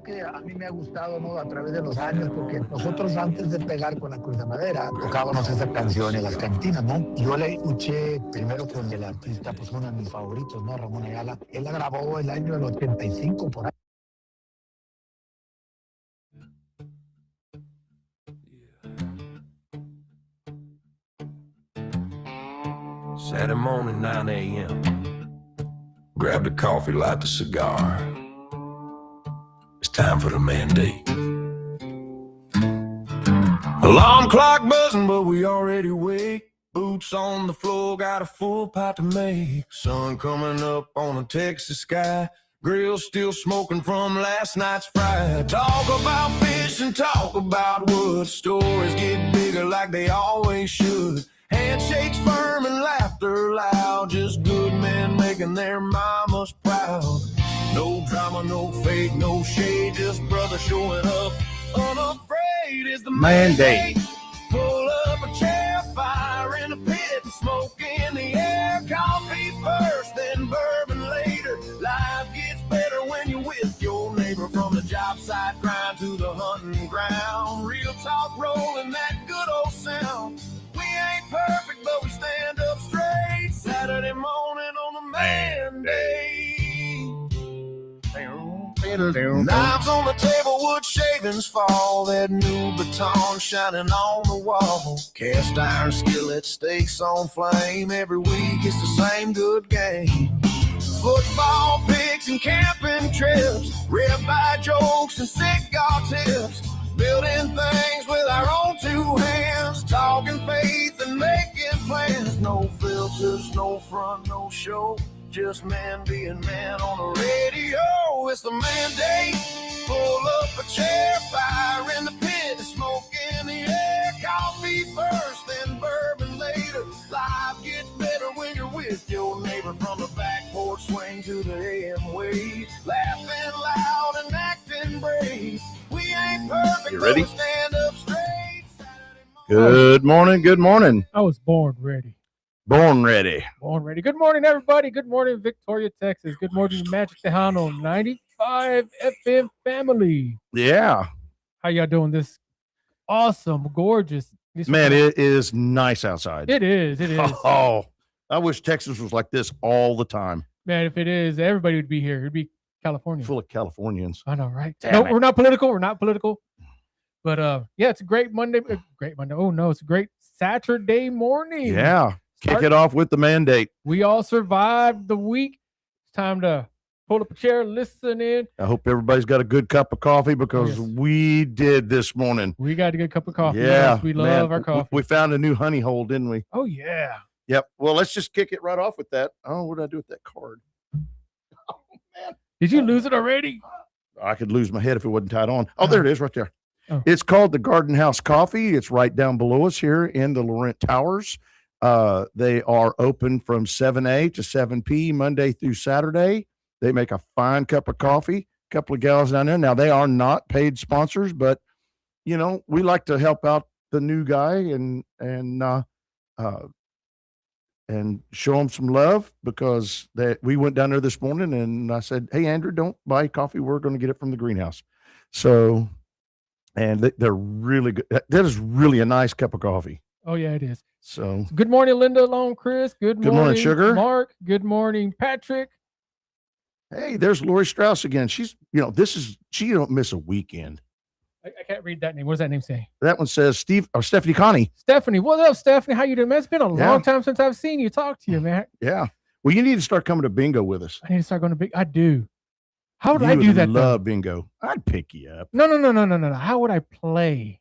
Que a mí me ha gustado, ¿no? A través de los años, porque nosotros antes de pegar con la Cruz de Madera tocábamos esa canción en las cantinas, ¿no? Yo la escuché primero con el artista, pues uno de mis favoritos, ¿no? Ramón Ayala. Él la grabó el año del 85 por ahí. Saturday morning, 9 a.m. Grab the coffee, light the cigar. It's time for the mandate. Alarm clock buzzing, but we already wake. Boots on the floor, got a full pot to make. Sun coming up on a Texas sky. Grill still smoking from last night's fry. Talk about fish and talk about wood. Stories get bigger like they always should. Handshakes firm and laughter loud. Just good men making their mamas proud. No drama, no fake, no shade. Just brothers showing up unafraid. Is the mandate. Pull up a chair, fire in a pit, and smoke in the air. Coffee first, then bourbon later. Life gets better when you're with your neighbor. From the job site grind to the hunting ground. Real talk rolling that good old sound. We ain't perfect, but we stand up straight. Saturday morning on the mandate. Knives on the table, wood shavings fall. That new baton shining on the wall. Cast iron skillet, steaks on flame. Every week it's the same good game. Football picks and camping trips. Ribeye jokes and cigar tips. Building things with our own two hands. Talking faith and making plans. No filters, no front, no show. Just man being man on the radio. It's the mandate. Pull up a chair, fire in the pit, and smoke in the air. Coffee first, then bourbon later. Life gets better when you're with your neighbor. From the back porch swing to the AM wave. Laughing loud and acting brave. We ain't perfect, you ready? But we stand up straight. Good morning. Good morning. I was born ready. Born ready. Born ready. Good morning, everybody. Good morning, Victoria, Texas. Good morning, Magic Tejano, 95 FM family. Yeah. How y'all doing this awesome, gorgeous? Man, it is nice outside. It is. It is. Oh, I wish Texas was like this all the time. Man, if it is, everybody would be here. It'd be California. Full of Californians. I know, right? Damn it. We're not political. We're not political. But yeah, it's a great Monday. Great Monday. Oh, no, it's a great Saturday morning. Yeah. Kick it off with the mandate. We all survived the week. It's time to pull up a chair, listen in. I hope everybody's got a good cup of coffee because we did this morning. We got a good cup of coffee. Yeah. Yes, we love our coffee. We found a new honey hole, didn't we? Oh, yeah. Yep. Well, let's just kick it right off with that. Oh, what did I do with that card? Oh, man. Did you lose it already? I could lose my head if it wasn't tied on. Oh, there it is right there. Oh. It's called the Garden House Coffee. It's right down below us here in the Laurent Towers. They are open from 7 to 7 p Monday through Saturday. They make a fine cup of coffee, a couple of gals down there. Now, they are not paid sponsors, but, you know, we like to help out the new guy and show him some love because we went down there this morning and I said, hey, Andrew, don't buy coffee. We're going to get it from the greenhouse. So, and they're really good. That is really a nice cup of coffee. Oh, yeah, it is. So good morning, Linda Long, Chris. Good morning, Sugar. Mark. Good morning, Patrick. Hey, there's Lori Strauss again. She's, she don't miss a weekend. I can't read that name. What does that name say? That one says Stephanie Connie. Stephanie. What up, Stephanie? How you doing, man? It's been a long time since I've seen you, talk to you, man. Yeah. Well, you need to start coming to bingo with us. I need to start going to bingo. I do. How would I do that? Love bingo. I'd pick you up. No. How would I play?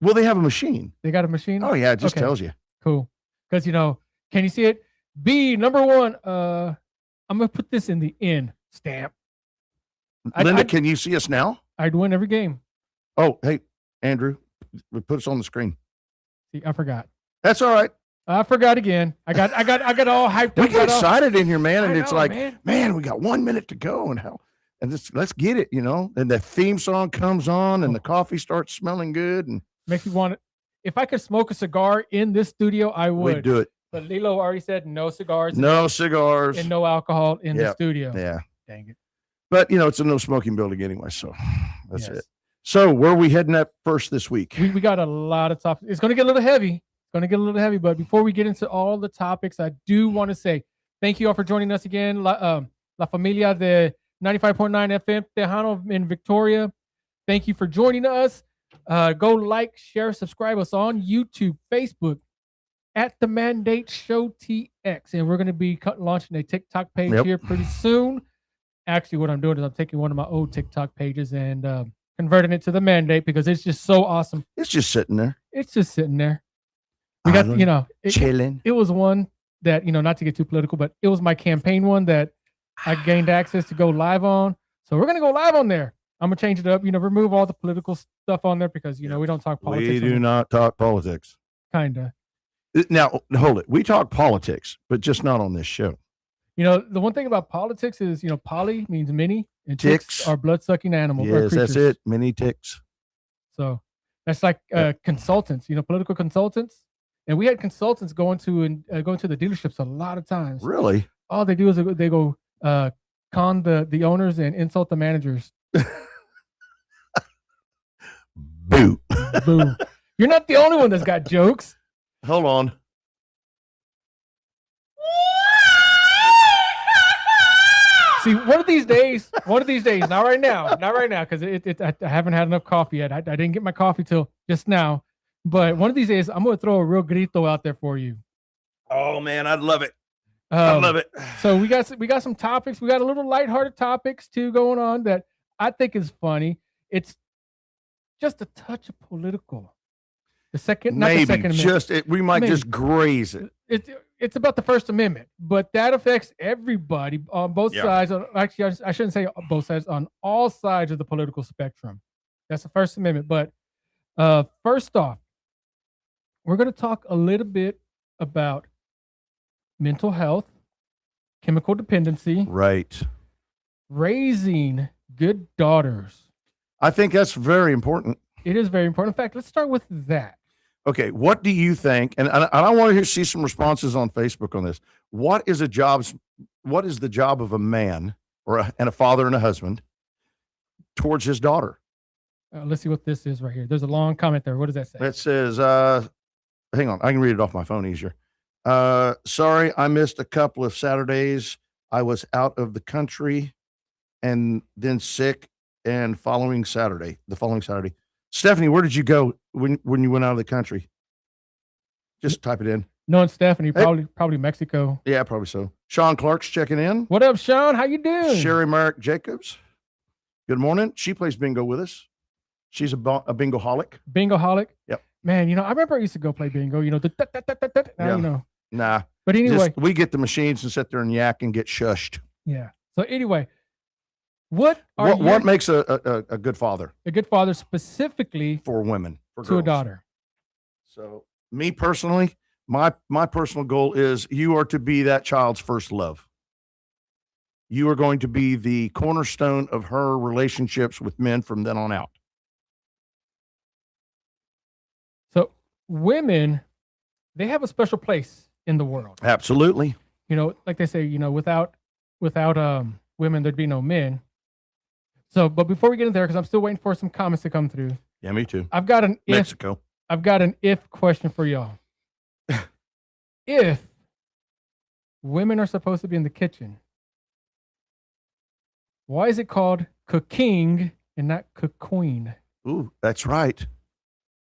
Well, they have a machine. They got a machine? Oh, yeah. It just tells you. Cool. Because, can you see it? B, number one, I'm going to put this in the in stamp. Linda, can you see us now? I'd win every game. Oh, hey, Andrew, put us on the screen. See, I forgot. That's all right. I forgot again. I got all hyped up. We get excited in here, man, and it's like, man, we got 1 minute to go, and let's get it, And the theme song comes on, and the coffee starts smelling good, and makes me want it. If I could smoke a cigar in this studio, I would. We'd do it. But Lilo already said no cigars. No cigars. And no alcohol in the studio. Yeah. Dang it. But it's a no smoking building anyway, so that's Yes. it. So where are we heading at first this week? We got a lot of topics. It's going to get a little heavy. But before we get into all the topics, I do want to say thank you all for joining us again. La Familia de 95.9 FM Tejano in Victoria. Thank you for joining us. Go like, share, subscribe us on YouTube, Facebook, at The Mandate Show TX. And we're going to be launching a TikTok page here pretty soon. Actually, what I'm doing is I'm taking one of my old TikTok pages and converting it to The Mandate because it's just so awesome. It's just sitting there. We got, chilling. It was one that, not to get too political, but it was my campaign one that I gained access to go live on. So we're going to go live on there. I'm going to change it up, remove all the political stuff on there because, we don't talk politics. We do not talk politics. Kind of. Now, hold it. We talk politics, but just not on this show. The one thing about politics is, poly means many, and ticks are blood-sucking animals. Yes, that's it. Many ticks. So that's like consultants, political consultants. And we had consultants going to the dealerships a lot of times. Really? All they do is they go con the owners and insult the managers. Boo. Boo. You're not the only one that's got jokes. Hold on. See, one of these days, not right now, because I haven't had enough coffee yet. I didn't get my coffee till just now. But one of these days, I'm going to throw a real grito out there for you. Oh, man, I'd love it. I love it. So we got some topics. We got a little lighthearted topics, too, going on that I think is funny. It's just a touch of political. We might just graze it. It's about the First Amendment, but that affects everybody on both sides. Actually, I shouldn't say both sides, on all sides of the political spectrum. That's the First Amendment. But first off, we're going to talk a little bit about mental health, chemical dependency, right? Raising good daughters. I think that's very important. It is very important. In fact, let's start with that. Okay, what do you think? And I want to see some responses on Facebook on this. What is the job of a man and a father and a husband towards his daughter? Let's see what this is right here. There's a long comment there. What does that say? It says, hang on, I can read it off my phone easier. Sorry, I missed a couple of Saturdays. I was out of the country and then sick and the following Saturday. Stephanie, where did you go when you went out of the country? Just type it in. No, it's Stephanie, probably Mexico. Yeah, probably so. Sean Clark's checking in. What up, Sean? How you doing? Sherry Merrick Jacobs. Good morning. She plays bingo with us. She's a bingo-holic. Bingo-holic? Yep. Man, I remember I used to go play bingo, Nah. But anyway. We get the machines and sit there and yak and get shushed. Yeah. So anyway, what makes a good father? A good father specifically for women, to girls. A daughter. So me personally, my personal goal is you are to be that child's first love. You are going to be the cornerstone of her relationships with men from then on out. So women, they have a special place in the world. Absolutely. Like they say, without women, there'd be no men. So, but before we get in there, because I'm still waiting for some comments to come through. Yeah, me too. I've got an if question for y'all. If women are supposed to be in the kitchen, why is it called cooking and not cook-queen? Ooh, that's right.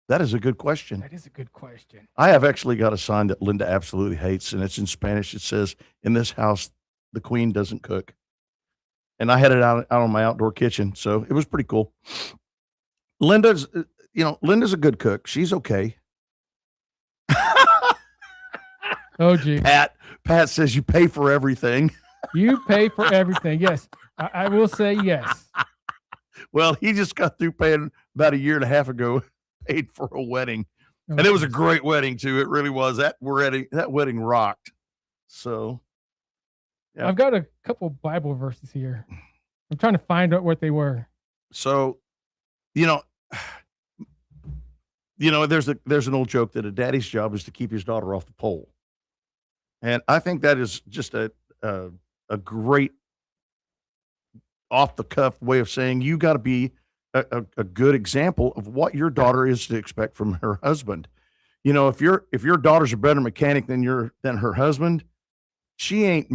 That is a good question. That is a good question. I have actually got a sign that Linda absolutely hates, and it's in Spanish. It says, "In this house, the queen doesn't cook." And I had it out on my outdoor kitchen, so it was pretty cool. Linda's a good cook. She's okay. Oh, gee. Pat says you pay for everything. You pay for everything. Yes, I will say yes. Well, he just got through paying about a year and a half ago, paid for a wedding. And it was a great wedding, too. It really was. That wedding rocked. So, yeah. I've got a couple Bible verses here. I'm trying to find out what they were. So, there's an old joke that a daddy's job is to keep his daughter off the pole. And I think that is just a great off the cuff way of saying you got to be a good example of what your daughter is to expect from her husband. You know, if your daughter's a better mechanic than her husband, she ain't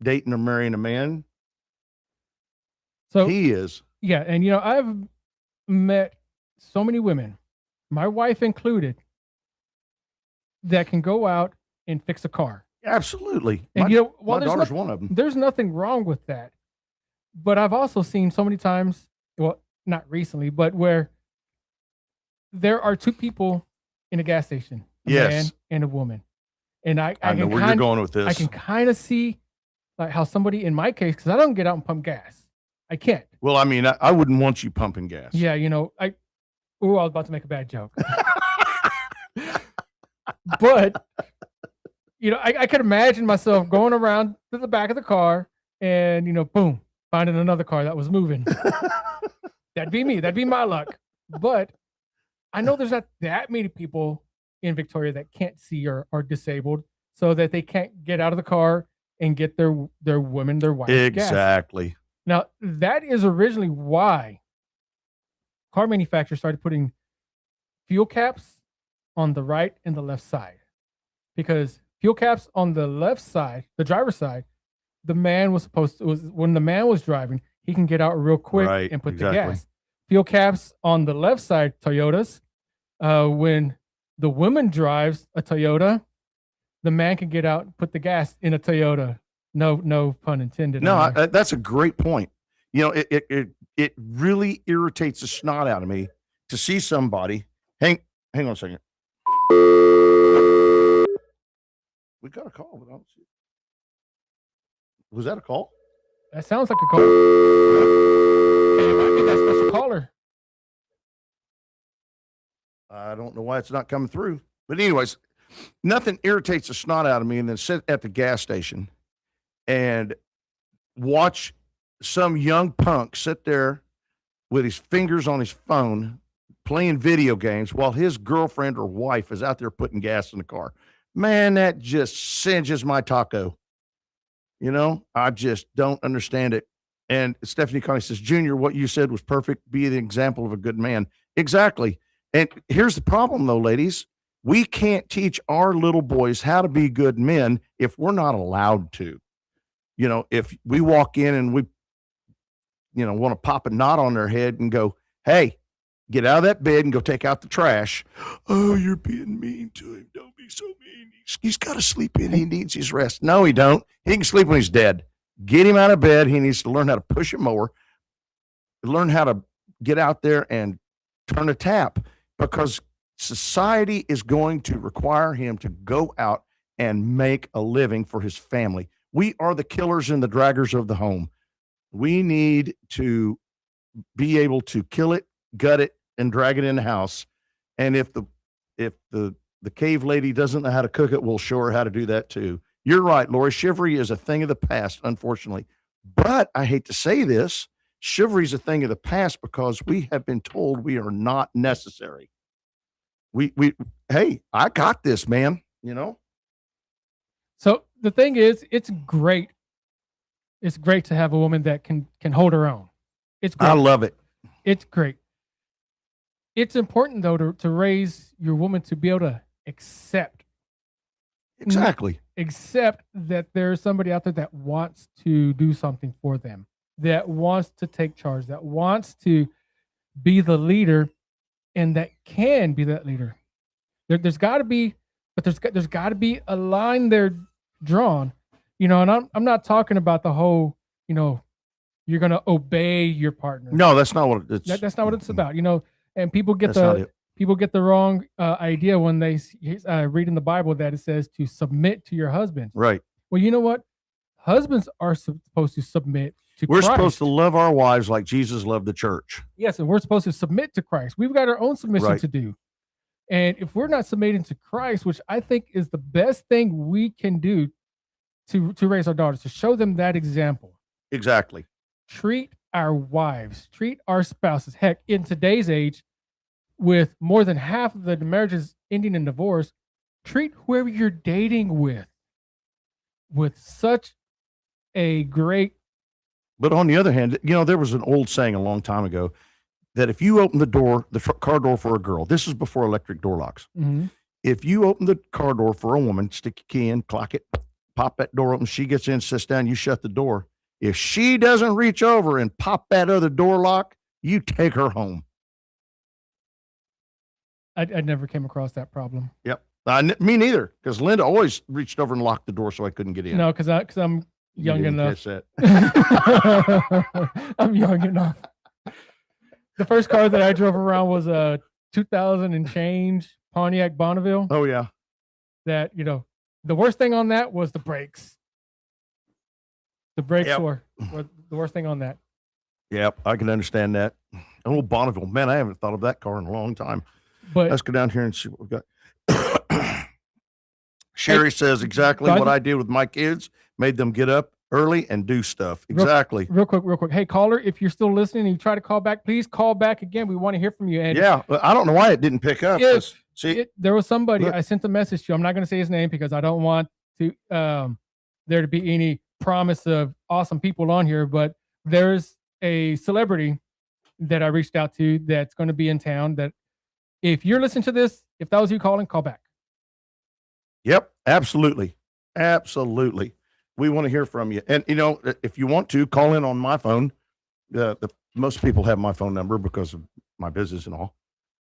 dating or marrying a man. So he is. Yeah, and I've met so many women, my wife included, that can go out and fix a car. Absolutely. And my daughter's one of them. There's nothing wrong with that. But I've also seen so many times, well, not recently, but where there are two people in a gas station, a man and a woman. And I know where you're going with this. I can kind of see like how somebody, in my case, because I don't get out and pump gas. I can't. Well, I mean, I wouldn't want you pumping gas. Yeah, I was about to make a bad joke. But, I could imagine myself going around to the back of the car and, boom, finding another car that was moving. That'd be me. That'd be my luck. But I know there's not that many people in Victoria that can't see or are disabled, so that they can't get out of the car and get their women, their wife exactly. gas. Now, that is originally why car manufacturers started putting fuel caps on the right and the left side. Because fuel caps on the left side, the driver's side, when the man was driving, he can get out real quick and put the gas. Fuel caps on the left side, Toyotas, when the woman drives a Toyota, the man can get out and put the gas in a Toyota. No pun intended. No, that's a great point. It really irritates the snot out of me to see somebody. Hang on a second. We got a call, but I don't see it. Was that a call? That sounds like a call. Hey, it might be that special caller. I don't know why it's not coming through. But anyways, nothing irritates the snot out of me than sit at the gas station and watch some young punk sit there with his fingers on his phone playing video games while his girlfriend or wife is out there putting gas in the car. Man, that just singes my taco. I just don't understand it. And Stephanie Connie says, Junior, what you said was perfect. Be the example of a good man. Exactly. And here's the problem, though, ladies. We can't teach our little boys how to be good men if we're not allowed to. If we walk in and we, want to pop a knot on their head and go, hey, get out of that bed and go take out the trash. Oh, you're being mean to him. Don't be so mean. He's got to sleep in. He needs his rest. No, he don't. He can sleep when he's dead. Get him out of bed. He needs to learn how to push a mower, learn how to get out there and turn a tap, because society is going to require him to go out and make a living for his family. We are the killers and the draggers of the home. We need to be able to kill it, gut it, and drag it in the house. And if the cave lady doesn't know how to cook it, we'll show her how to do that too. You're right, Lori. Chivalry is a thing of the past, unfortunately. But I hate to say this, chivalry is a thing of the past because we have been told we are not necessary. Hey, I got this, man. So the thing is, it's great. It's great to have a woman that can hold her own. It's great. I love it. It's great. It's important, though, to raise your woman to be able to accept. Exactly. Accept that there's somebody out there that wants to do something for them, that wants to take charge, that wants to be the leader, and that can be that leader. There's got to be, but there's got to be a line there drawn, and I'm not talking about the whole, you're going to obey your partner. No, that's not what it's. That's not what it's about, And people get the wrong idea when they read in the Bible that it says to submit to your husband. Right. Well, you know what? Husbands are supposed to submit to We're Christ. Supposed to love our wives like Jesus loved the church. Yes, and we're supposed to submit to Christ. We've got our own submission to do. And if we're not submitting to Christ, which I think is the best thing we can do to raise our daughters, to show them that example. Exactly. Treat our wives, treat our spouses. Heck, in today's age, with more than half of the marriages ending in divorce, treat whoever you're dating with such a great But on the other hand, there was an old saying a long time ago that if you open the door, the car door for a girl, this is before electric door locks. Mhm. If you open the car door for a woman, stick your key in, clock it, pop that door open, she gets in, sits down, you shut the door. If she doesn't reach over and pop that other door lock, you take her home. I never came across that problem. Yep. Me neither, because Linda always reached over and locked the door so I couldn't get in. No, because I'm young enough. Catch that. I'm young enough. The first car that I drove around was a 2000 and change Pontiac Bonneville. Oh, yeah. That, the worst thing on that was the brakes. The brakes Yep. were the worst thing on that. Yep, I can understand that. An old Bonneville. Man, I haven't thought of that car in a long time. But let's go down here and see what we've got. Sherry says exactly what I did with my kids, made them get up early and do stuff. Exactly. Real quick. Hey, caller, if you're still listening and you try to call back, please call back again. We want to hear from you. And yeah, I don't know why it didn't pick up. There was somebody, look. I sent a message to. I'm not going to say his name because I don't want to there to be any promise of awesome people on here, but there's a celebrity that I reached out to that's going to be in town that if you're listening to this, if that was you calling, call back. Yep, absolutely. Absolutely. We want to hear from you. And, if you want to, call in on my phone. Most people have my phone number because of my business and all.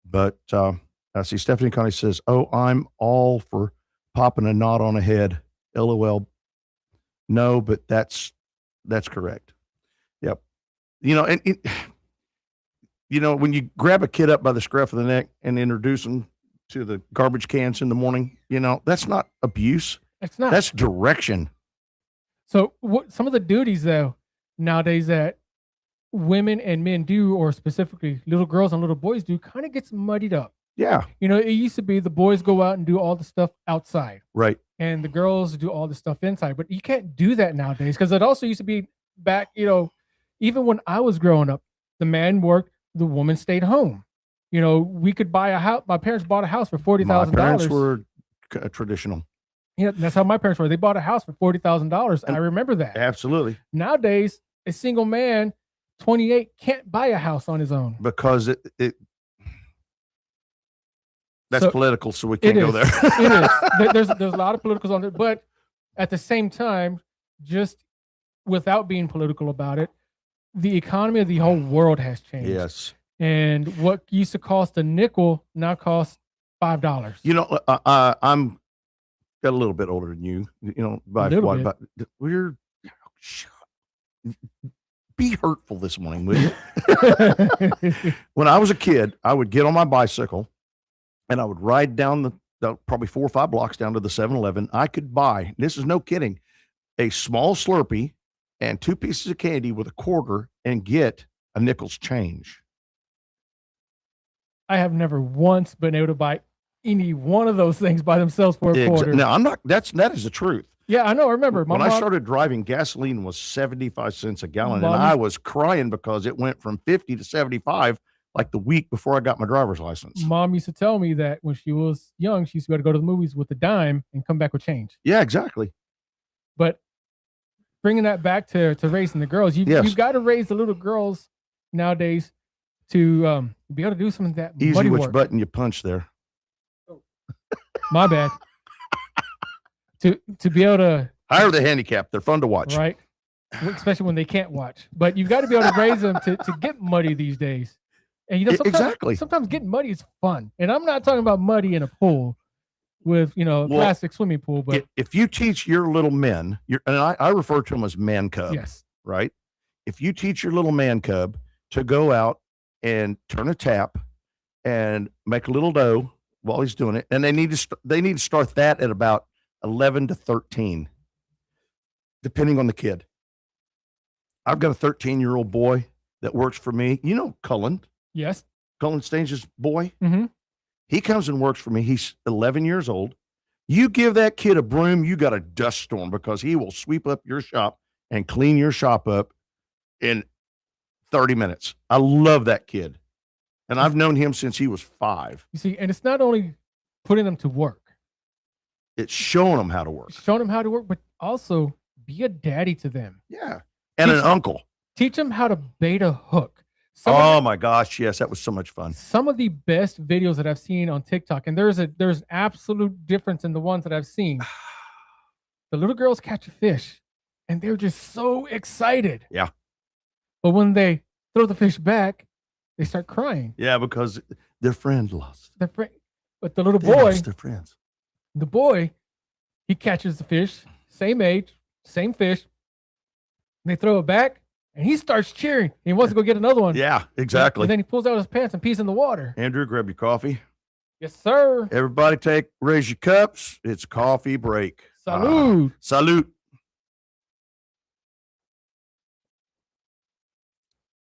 But I see Stephanie Connie says, oh, I'm all for popping a knot on a head. LOL. No, but that's correct. Yep. When you grab a kid up by the scruff of the neck and introduce them to the garbage cans in the morning, that's not abuse. It's not. That's direction. So what some of the duties though nowadays that women and men do, or specifically little girls and little boys do, kind of gets muddied up. Yeah. It used to be the boys go out and do all the stuff outside. Right. And the girls do all the stuff inside. But you can't do that nowadays because it also used to be back, even when I was growing up, the man worked, the woman stayed home. We could buy a house. My parents bought a house for $40,000. My parents were traditional. Yeah, that's how my parents were. They bought a house for $40,000. I remember that. Absolutely. Nowadays, a single man, 28, can't buy a house on his own because that's political, so we can't go there. It is. There's a lot of politicals on it, but at the same time, just without being political about it, the economy of the whole world has changed. Yes. And what used to cost a nickel now costs $5. I'm got a little bit older than you. By what? But we're be hurtful this morning, will you? When I was a kid, I would get on my bicycle and I would ride down the probably 4 or 5 blocks down to the 7-Eleven. I could buy, this is no kidding, a small Slurpee and 2 pieces of candy with a quarter and get a nickel's change. I have never once been able to buy any one of those things by themselves for a quarter. No, I'm not. That is the truth. Yeah, I know. I remember when I started driving, gasoline was 75 cents a gallon, and I was crying because it went from 50 to 75 like the week before I got my driver's license. Mom used to tell me that when she was young, she used to be able to go to the movies with a dime and come back with change. Yeah, exactly. But bringing that back to raising the girls, you've got to raise the little girls nowadays to be able to do some of that easy. Which work. Button you punch there? My bad. To be able to hire the handicap, they're fun to watch, right? Especially when they can't watch. But you've got to be able to raise them to get muddy these days. And sometimes getting muddy is fun. And I'm not talking about muddy in a pool with plastic swimming pool. But if you teach your little men, and I refer to them as man cub, yes, right? If you teach your little man cub to go out and turn a tap and make a little dough while he's doing it, and they need to start that at about 11 to 13, depending on the kid. I've got a 13-year-old boy that works for me. Cullen. Yes. Cullen Stange's boy. Mm-hmm. He comes and works for me. He's 11 years old. You give that kid a broom, you got a dust storm because he will sweep up your shop and clean your shop up in 30 minutes. I love that kid. And I've known him since he was 5. You see, and it's not only putting them to work. It's showing them how to work. Showing them how to work, but also be a daddy to them. Yeah. And an uncle. Teach them how to bait a hook. Oh my gosh, yes, that was so much fun. Some of the best videos that I've seen on TikTok, and there's absolute difference in the ones that I've seen. The little girls catch a fish, and they're just so excited. Yeah. But when they throw the fish back, they start crying. Yeah, because their friend lost. But the little They boy, lost their friends. the boy, he catches the fish, same age, same fish. They throw it back, and he starts cheering. He wants to go get another one. Yeah, exactly. And then he pulls out his pants and pees in the water. Andrew, grab your coffee. Yes, sir. Everybody raise your cups. It's coffee break. Salud. Salute.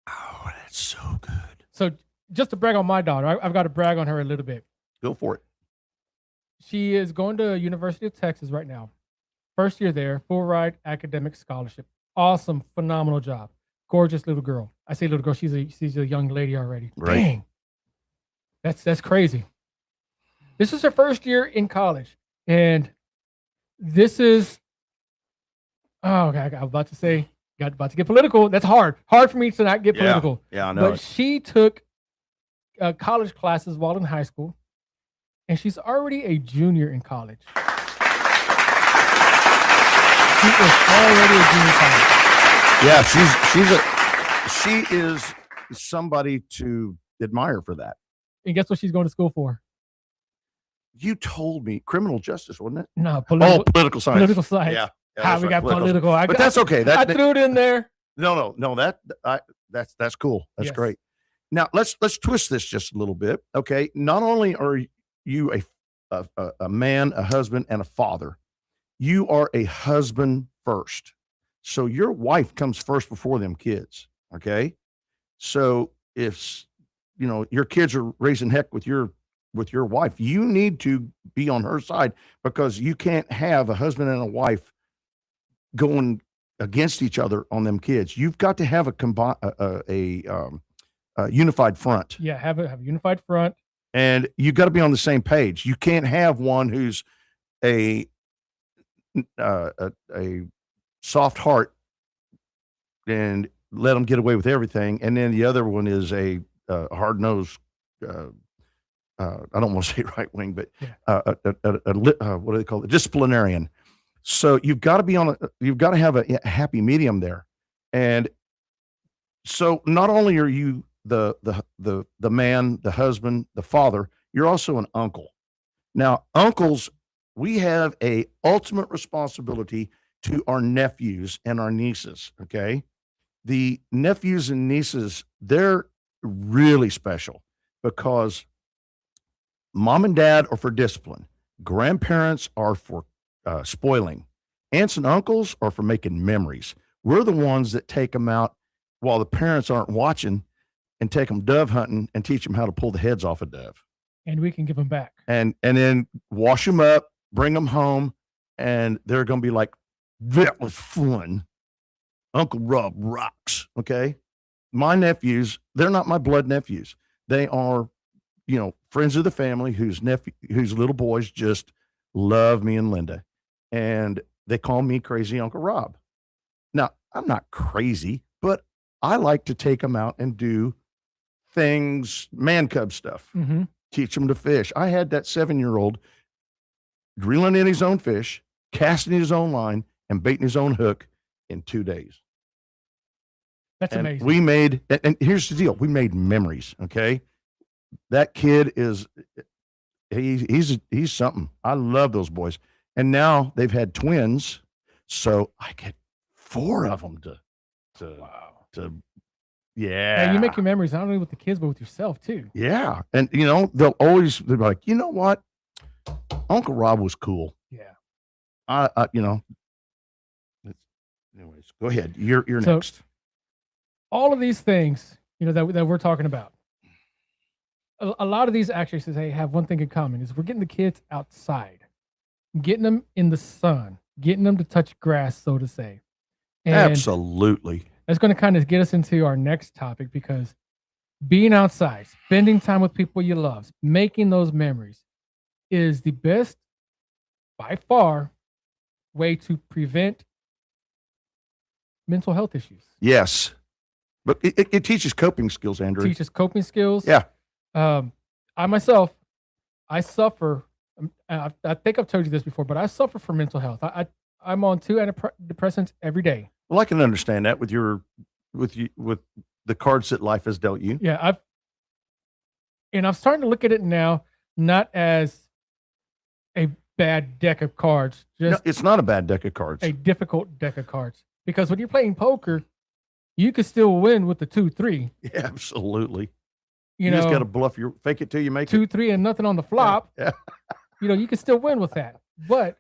Oh, that's so good. So just to brag on my daughter, I've got to brag on her a little bit. Go for it. She is going to University of Texas right now. First year there, full ride academic scholarship. Awesome, phenomenal job. Gorgeous little girl. I say little girl, she's a young lady already. Right. Dang. That's crazy. This is her first year in college. And this is okay, I was about to say, about to get political. That's hard. Hard for me to not get political. Yeah, I know. But she took college classes while in high school, and she's already a junior in college. She is already a junior in college. Yeah, she is somebody to admire for that. And guess what she's going to school for? You told me criminal justice, wasn't it? No, political science. Political science. Yeah. We got political. But that's okay. I threw it in there. No. That's cool. That's Yes. great. Now let's twist this just a little bit. Okay. Not only are you a man, a husband, and a father, you are a husband first. So your wife comes first before them kids. Okay. So if your kids are raising heck with your wife, you need to be on her side, because you can't have a husband and a wife going against each other on them kids. You've got to have a unified front. Yeah, have a unified front. And you got to be on the same page. You can't have one who's a soft heart and let them get away with everything, and then the other one is a hard nosed. I don't want to say right wing, but what do they call it? Disciplinarian. So you've got to have a happy medium there. And so not only are you the man, the husband, the father, you're also an uncle. Now, uncles, we have a ultimate responsibility to our nephews and our nieces. Okay. The nephews and nieces, they're really special because mom and dad are for discipline. Grandparents are for spoiling. Aunts and uncles are for making memories. We're the ones that take them out while the parents aren't watching and take them dove hunting and teach them how to pull the heads off a dove. And we can give them back. And then wash them up, bring them home, and they're going to be like, that was fun. Uncle Rob rocks. Okay. My nephews, they're not my blood nephews. They are, friends of the family whose little boys just love me and Linda. And they call me crazy Uncle Rob. Now, I'm not crazy, but I like to take them out and do things, man cub stuff, teach them to fish. I had that 7-year-old reeling in his own fish, casting his own line, and baiting his own hook in 2 days. That's amazing. We made, and here's the deal. We made memories. Okay. That kid he's something. I love those boys. And now they've had twins. So I get 4 of them yeah. Hey, you make your memories not only with the kids, but with yourself too. Yeah. And they'll be like, you know what? Uncle Rob was cool. Yeah. Anyways, go ahead. You're next. All of these things, that we're talking about, a lot of these actually have one thing in common: is we're getting the kids outside, getting them in the sun, getting them to touch grass, so to say. And absolutely. That's going to kind of get us into our next topic, because being outside, spending time with people you love, making those memories is the best, by far, way to prevent mental health issues. Yes. But it teaches coping skills, Andrew. Teaches coping skills. Yeah. I myself, I suffer. I think I've told you this before, but I suffer from mental health. I'm on 2 antidepressants every day. Well, I can understand that with the cards that life has dealt you. Yeah, I'm starting to look at it now, not as a bad deck of cards. Just No, it's not a bad deck of cards. a difficult deck of cards. Because when you're playing poker, you can still win with the 2-3. Yeah, absolutely. You You know, just got to fake it till you make it. 2-3 and nothing on the flop. Yeah. You can still win with that. But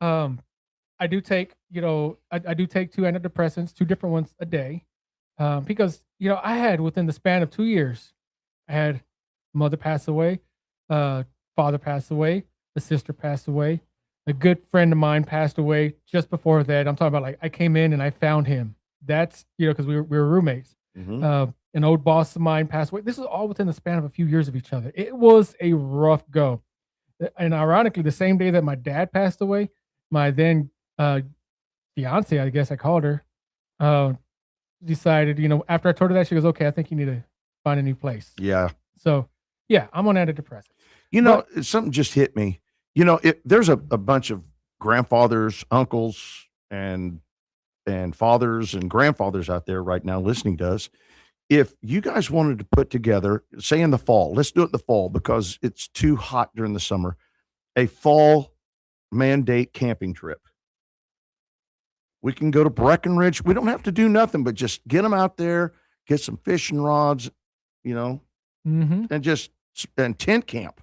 I do take, I do take 2 antidepressants, 2 different ones a day. Because, I had within the span of 2 years, I had mother pass away, father passed away, a sister passed away, a good friend of mine passed away just before that. I'm talking about like I came in and I found him. That's, because we were roommates. Mhm. An old boss of mine passed away. This is all within the span of a few years of each other. It was a rough go. And ironically, the same day that my dad passed away, my then fiance, I guess I called her, decided, after I told her that, she goes, okay, I think you need to find a new place. Yeah. So, yeah, I'm on antidepressants. Something just hit me. There's a bunch of grandfathers, uncles, and fathers and grandfathers out there right now listening to us. If you guys wanted to put together, say in the fall, let's do it in the fall because it's too hot during the summer, a fall mandate camping trip. We can go to Breckenridge. We don't have to do nothing but just get them out there, get some fishing rods, Mm-hmm. and tent camp.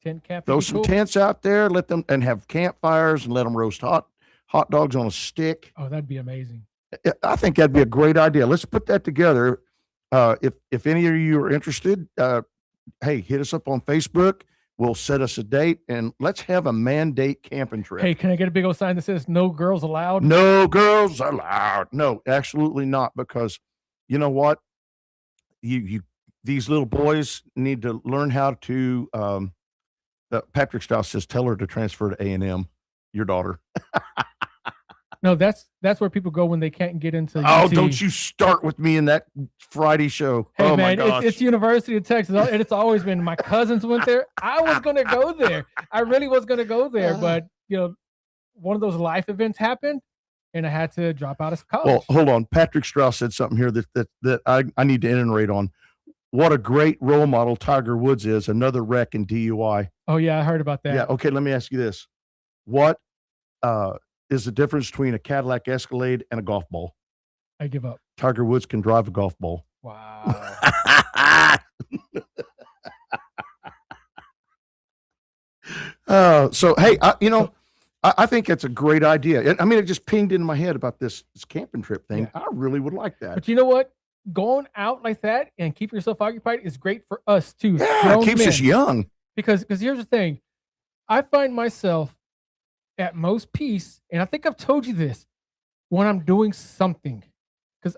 Tent camp. Throw would be some cool. tents out there, let them and have campfires and let them roast hot dogs on a stick. Oh, that'd be amazing. I think that'd be a great idea. Let's put that together. If any of you are interested, hey, hit us up on Facebook. We'll set us a date and let's have a mandate camping trip. Hey, can I get a big old sign that says "No girls allowed"? No girls allowed. No, absolutely not. Because you know what? These little boys need to learn how to. Patrick Strauss says, "Tell her to transfer to A&M." Your daughter. No, that's where people go when they can't get into. Oh, UT. don't you start with me in that Friday show. Hey, oh man, my gosh. it's University of Texas, and it's always been. My cousins went there. I was going to go there. I really was going to go there, but one of those life events happened, and I had to drop out of college. Well, hold on. Patrick Strauss said something here that I need to iterate on. What a great role model Tiger Woods is. Another wreck in DUI. Oh yeah, I heard about that. Yeah. Okay. Let me ask you this: what is the difference between a Cadillac Escalade and a golf ball? I give up. Tiger Woods can drive a golf ball. Wow. So hey, I think it's a great idea. I mean, it just pinged into my head about this camping trip thing. Yeah. I really would like that. But you know what? Going out like that and keeping yourself occupied is great for us too. Yeah, it keeps us young. Because here's the thing, I find myself at most peace, and I think I've told you this, when I'm doing something, because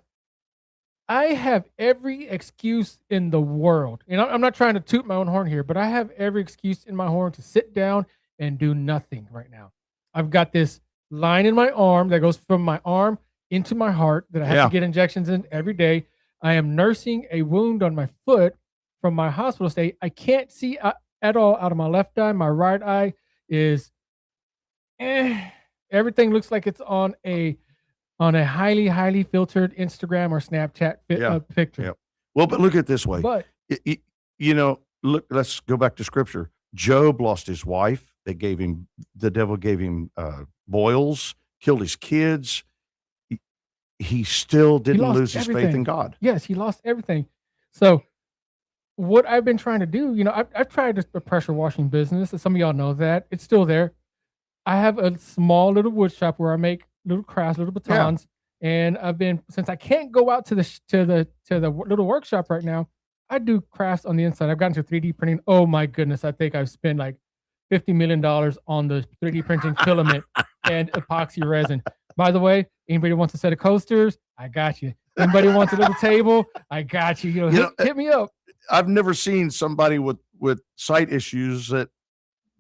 I have every excuse in the world, and I'm not trying to toot my own horn here, but I have every excuse in my horn to sit down and do nothing right now. I've got this line in my arm that goes from my arm into my heart that I have to get injections in every day. I am nursing a wound on my foot from my hospital stay. I can't see at all out of my left eye. My right eye is everything looks like it's on a highly filtered Instagram or Snapchat picture. Yeah. Well, but look at it this way. But look, let's go back to scripture. Job lost his wife. The devil gave him boils, killed his kids. He still didn't lose his faith in God. Yes, he lost everything. So what I've been trying to do, I've tried a pressure washing business. Some of y'all know that. It's still there. I have a small little wood shop where I make little crafts, little batons. Yeah. And since I can't go out to the little workshop right now, I do crafts on the inside. I've gotten to 3D printing. Oh my goodness. I think I've spent like $50 million on the 3D printing filament and epoxy resin. By the way, anybody wants a set of coasters? I got you. Anybody wants a little table? I got you. Hit me up. I've never seen somebody with sight issues that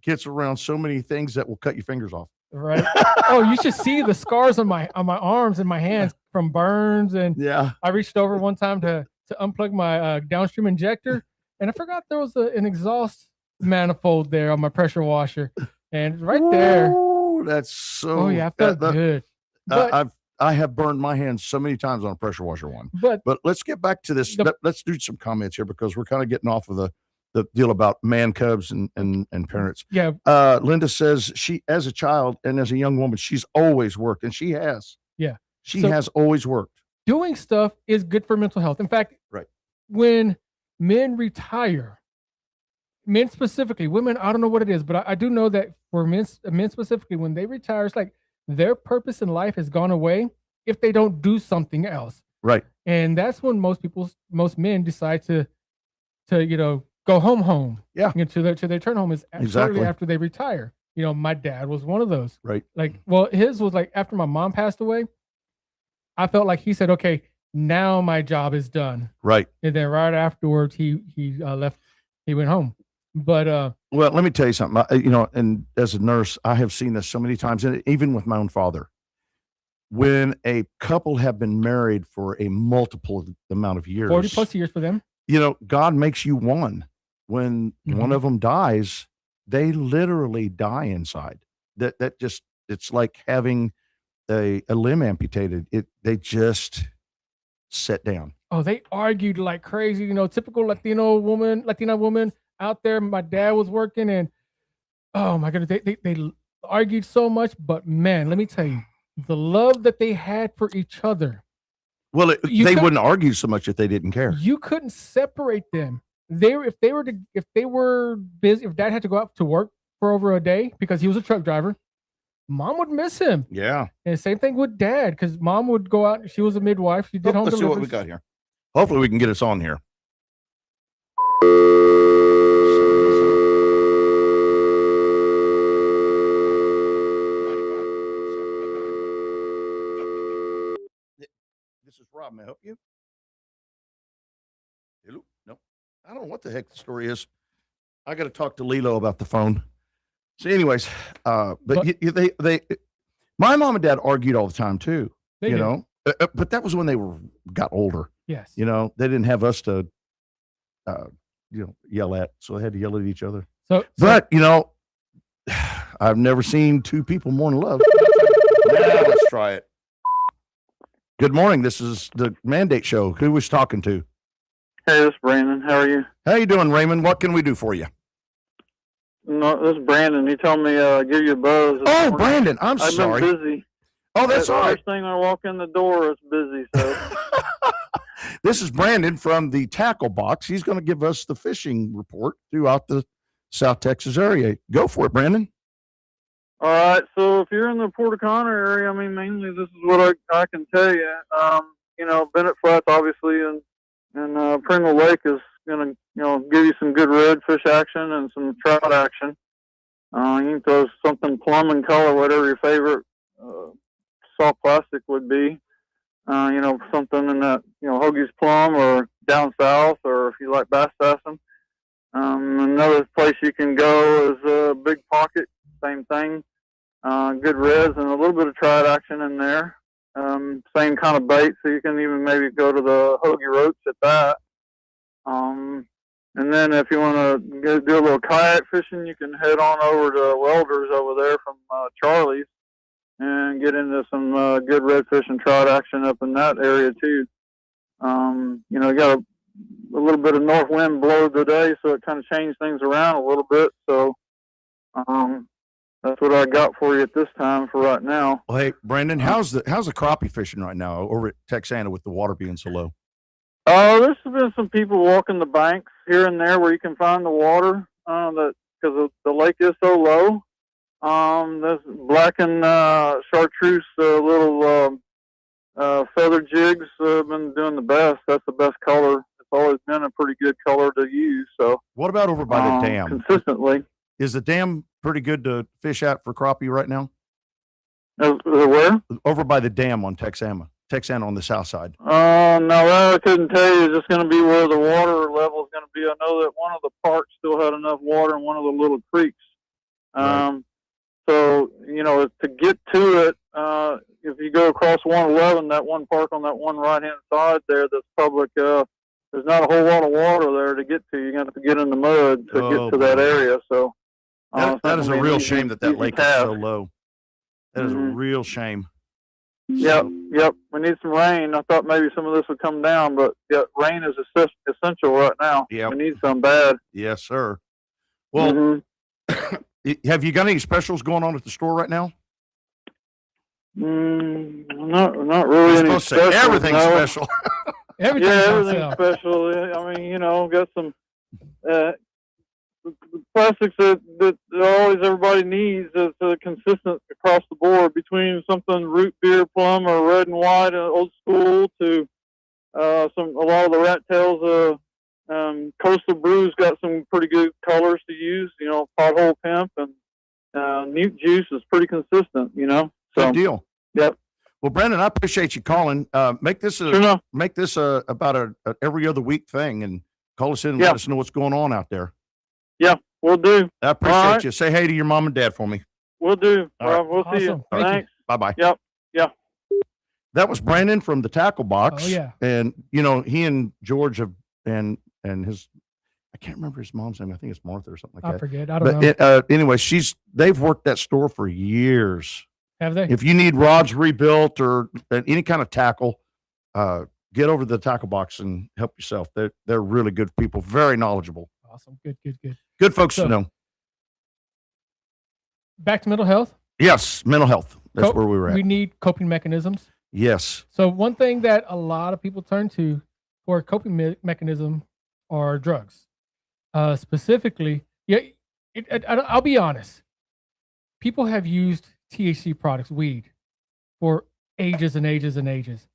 gets around so many things that will cut your fingers off. Right. Oh, you should see the scars on my arms and my hands from burns. And Yeah. I reached over one time to unplug my downstream injector, and I forgot there was an exhaust manifold there on my pressure washer, and right there. Ooh, that's so. Oh yeah, I felt good. But I have burned my hands so many times on a pressure washer one. but let's get back to this. Let's do some comments here because we're kind of getting off of the deal about man cubs and parents. yeah, Linda says she, as a child and as a young woman, she's always worked, and she has. Yeah. She has always worked. Doing stuff is good for mental health. In fact, right. When men retire, men specifically, women, I don't know what it is, but I do know that for men specifically, when they retire, it's like their purpose in life has gone away if they don't do something else. Right. And that's when most men decide to go home. Yeah. To their turn home is shortly after they retire. My dad was one of those. Right. Like, well, his was like after my mom passed away, I felt like he said, okay, now my job is done. Right. And then right afterwards, he left, he went home. But well, let me tell you something. And as a nurse, I have seen this so many times, and even with my own father. When a couple have been married for a multiple amount of years, 40 plus years for them, God makes you one. When one of them dies, they literally die inside. That just, it's like having a limb amputated. They just sit down. Oh, they argued like crazy. Typical Latina woman out there. My dad was working, and oh my goodness, they argued so much. But man, let me tell you, the love that they had for each other. Well, they wouldn't argue so much if they didn't care. You couldn't separate them. If they were busy, if dad had to go out to work for over a day because he was a truck driver, mom would miss him. Yeah. And same thing with dad, because mom would go out. She was a midwife. She did home deliveries. Let's see what we got here. Hopefully we can get us on here. This is Rob. May I help you? Hello? No. I don't know what the heck the story is. I got to talk to Lilo about the phone. So anyways, they my mom and dad argued all the time too, but that was when they got older. Yes. They didn't have us to, yell at, so they had to yell at each other. But I've never seen two people more in love. Now let's try it. Good morning. This is the Mandate Show. Who was talking to? Hey, this is Brandon. How are you? How you doing, Raymond? What can we do for you? No, this is Brandon. He told me give you a buzz. Oh, Brandon, I'm sorry. I've been busy. Oh, that's all right. First thing I walk in the door, it's busy. So this is Brandon from the Tackle Box. He's going to give us the fishing report throughout the South Texas area. Go for it, Brandon. All right. So if you're in the Port O'Connor area, mainly this is what I can tell you. Bennett Flats, obviously, and Pringle Lake is going to, give you some good redfish action and some trout action. You can throw something plum in color, whatever your favorite soft plastic would be. Something in that, Hoagie's plum or down south, or if you like bass sassing. Another place you can go is Big Pocket, same thing. Good reds and a little bit of trout action in there. Same kind of bait, so you can even maybe go to the Hoagie Roach at that. And then if you want to do a little kayak fishing, you can head on over to Welders over there from Charlie's and get into some good redfish and trout action up in that area too. You got a little bit of north wind blow today, so it kind of changed things around a little bit. So that's what I got for you at this time for right now. Well, hey, Brandon, how's the crappie fishing right now over at Texana with the water being so low? There's been some people walking the banks here and there where you can find the water, because the lake is so low. There's black and chartreuse little feather jigs have been doing the best. That's the best color. It's always been a pretty good color to use. So what about over by the dam? Consistently. Is the dam pretty good to fish at for crappie right now? Where? Over by the dam on Texana on the south side. No, I couldn't tell you. It's just going to be where the water level is going to be. I know that one of the parks still had enough water in one of the little creeks. Right. So, to get to it, if you go across 111, that one park on that one right hand side there, that's public. There's not a whole lot of water there to get to. You're gonna have to get in the mud to get to that area. So that is a real shame that lake is so low. That is a real shame. Yep. We need some rain. I thought maybe some of this would come down, but rain is essential right now. Yeah, we need some bad. Yes, sir. Well, have you got any specials going on at the store right now? Not really any special. Everything's special. Everything's special. I mean, got some plastics that always everybody needs. It's consistent across the board between something root beer plum or red and white old school to a lot of the rat tails. Coastal Brew's got some pretty good colors to use. Pothole Pimp and Newt Juice is pretty consistent. So good deal. Yep. Well, Brandon, I appreciate you calling. Make this about a every other week thing, and call us in and let us know what's going on out there. Yeah, we'll do. I appreciate you. Say hey to your mom and dad for me. We'll do. We'll awesome. see you. Thanks. Bye-bye. Yep. That was Brandon from the Tackle Box. Oh, yeah. And, he and George and his, I can't remember his mom's name. I think it's Martha or something like that. I forget. I don't know. Anyway, they've worked that store for years. Have they? If you need rods rebuilt or any kind of tackle, get over to the Tackle Box and help yourself. They're really good people, very knowledgeable. Awesome. Good. Good folks to know. Back to mental health. Yes, mental health. That's where we were at. We need coping mechanisms. Yes. So one thing that a lot of people turn to for a coping mechanism are drugs. Specifically, I'll be honest. People have used THC products, weed, for ages and ages and ages.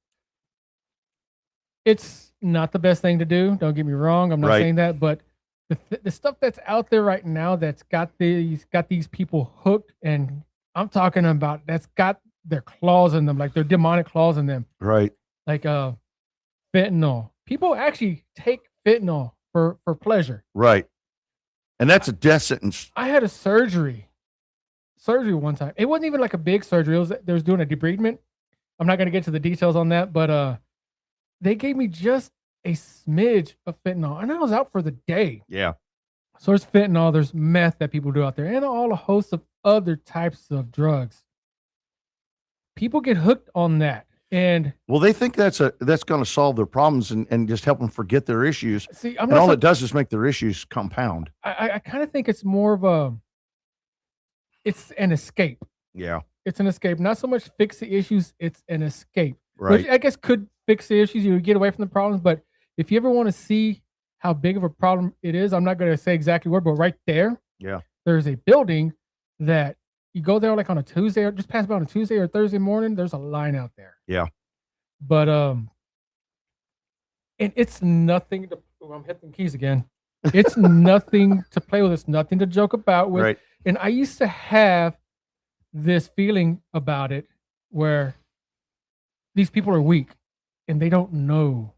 It's not the best thing to do. Don't get me wrong. I'm not saying that, but the stuff that's out there right now that's got these people hooked, and I'm talking about that's got their claws in them, like their demonic claws in them. Right. Like fentanyl. People actually take fentanyl for pleasure. Right. And that's a death sentence. I had a surgery one time. It wasn't even like a big surgery. They was doing a debridement. I'm not going to get to the details on that, but they gave me just a smidge of fentanyl, and I was out for the day. Yeah. So there's fentanyl, there's meth that people do out there, and all a host of other types of drugs. People get hooked on that. And they think that's going to solve their problems and just help them forget their issues. See, all it does is make their issues compound. I kind of think it's more of it's an escape. Yeah. It's an escape. Not so much fix the issues, it's an escape. Right. Which I guess could fix the issues, you get away from the problems, but if you ever want to see how big of a problem it is, I'm not going to say exactly where, but right there, there's a building that you go there like on a Tuesday, or just pass by on a Tuesday or Thursday morning, there's a line out there. Yeah. But and it's nothing to I'm hitting keys again. It's nothing to play with, it's nothing to joke about with. Right. And I used to have this feeling about it where these people are weak and they don't know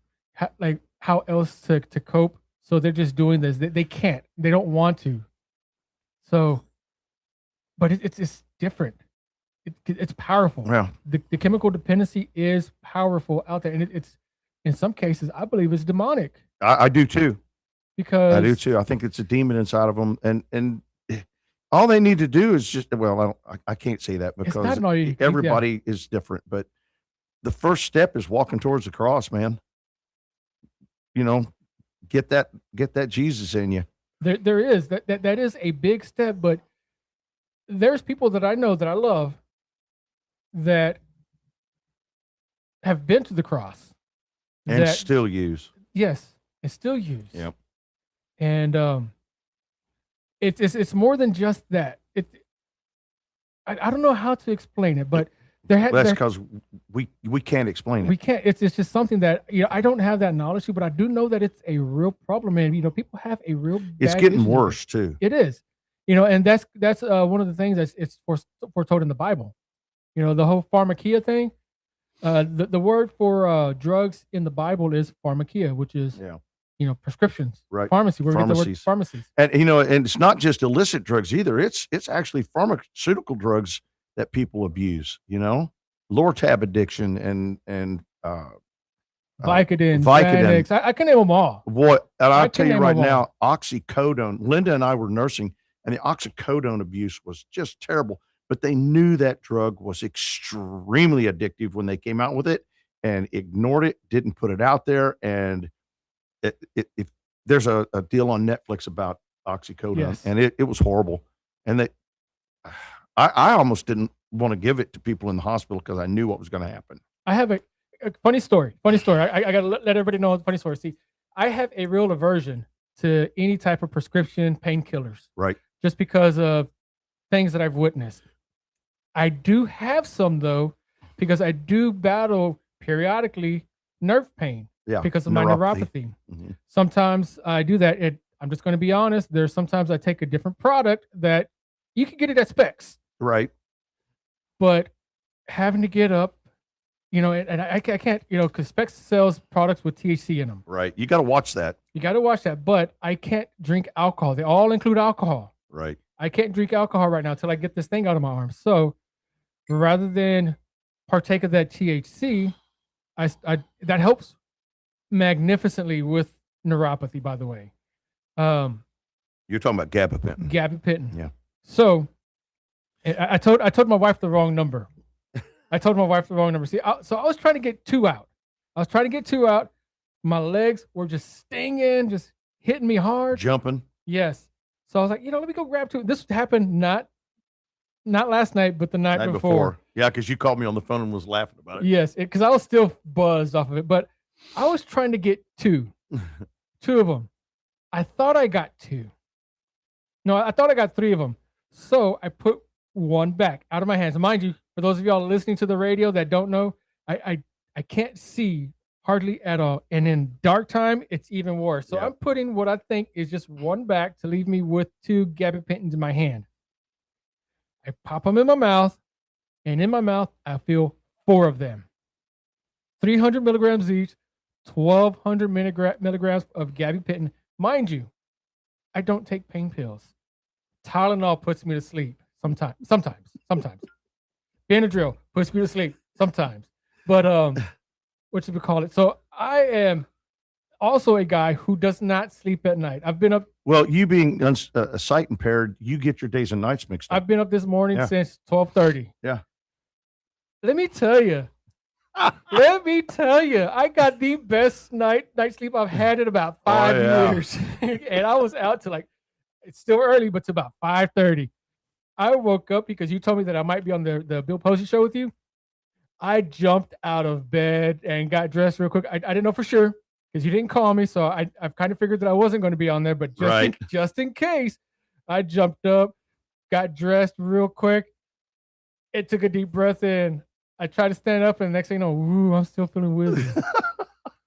how else to cope. So they're just doing this. They can't. They don't want to. So, but it's different. It's powerful. Yeah. The chemical dependency is powerful out there, and it's in some cases I believe it's demonic. I do too. Because I do too. I think it's a demon inside of them, and all they need to do is just I can't say that because everybody is different. But the first step is walking towards the cross, man. Get that Jesus in you. There is that is a big step, but there's people that I know that I love that have been to the cross and still use. Yes, and still use. Yep. And it's more than just that. I don't know how to explain it, but that's because we can't explain it. We can't. It's just something that I don't have that knowledge to, but I do know that it's a real problem, and people have a real. It's getting worse too. It is, and that's one of the things that's it's foretold in the Bible. The whole pharmakia thing. The word for drugs in the Bible is pharmakia, which is prescriptions. Right. Pharmacy. Where we get the word pharmacies. And and it's not just illicit drugs either. It's actually pharmaceutical drugs that people abuse, Lortab addiction and Vicodin, Vicodin. Xanax. I can name them all. Boy, and I'll tell you right them now, oxycodone. Linda and I were nursing, and the oxycodone abuse was just terrible. But they knew that drug was extremely addictive when they came out with it, and ignored it, didn't put it out there. And if there's a deal on Netflix about oxycodone, Yes. and it was horrible. And I almost didn't want to give it to people in the hospital because I knew what was going to happen. I have a funny story. Funny story. I got to let everybody know a funny story. See, I have a real aversion to any type of prescription painkillers. Right. Just because of things that I've witnessed. I do have some, though, because I do battle periodically nerve pain because of my neuropathy. Mm-hmm. Sometimes I do that. I'm just going to be honest. There's sometimes I take a different product that you can get it at Specs. Right. But having to get up, and I can't, because Specs sells products with THC in them. Right. You got to watch that. You got to watch that. But I can't drink alcohol. They all include alcohol. Right. I can't drink alcohol right now until I get this thing out of my arm. So rather than partake of that THC, that helps magnificently with neuropathy, by the way. You're talking about gabapentin. Gabapentin. Yeah. So I told my wife the wrong number. See, so I was trying to get 2 out. My legs were just stinging, just hitting me hard. Jumping. Yes. So I was like, let me go grab 2. This happened not last night, but the night before. Yeah, because you called me on the phone and was laughing about it. Yes, because I was still buzzed off of it. But I was trying to get 2. 2 of them. I thought I got 2. No, I thought I got 3 of them. So I put 1 back out of my hands. Mind you, for those of y'all listening to the radio that don't know, I can't see hardly at all. And in dark time, it's even worse. So I'm putting what I think is just 1 back to leave me with 2 gabapentins in my hand. I pop them in my mouth, and in my mouth, I feel 4 of them. 300 milligrams each, 1,200 milligrams of gabapentin. Mind you, I don't take pain pills. Tylenol puts me to sleep sometimes. Benadryl puts me to sleep sometimes. But what should we call it? So I am also a guy who does not sleep at night. I've been up. Well, you being sight impaired, you get your days and nights mixed up. I've been up this morning since 12:30. Yeah. Let me tell you, I got the best night sleep I've had in about 5 years. And I was out to it's still early, but it's about 5:30. I woke up because you told me that I might be on the Bill Posey show with you. I jumped out of bed and got dressed real quick. I didn't know for sure because you didn't call me. So I've kind of figured that I wasn't going to be on there, but just in case, I jumped up, got dressed real quick. It took a deep breath in. I tried to stand up, and the next thing you know, ooh, I'm still feeling woozy.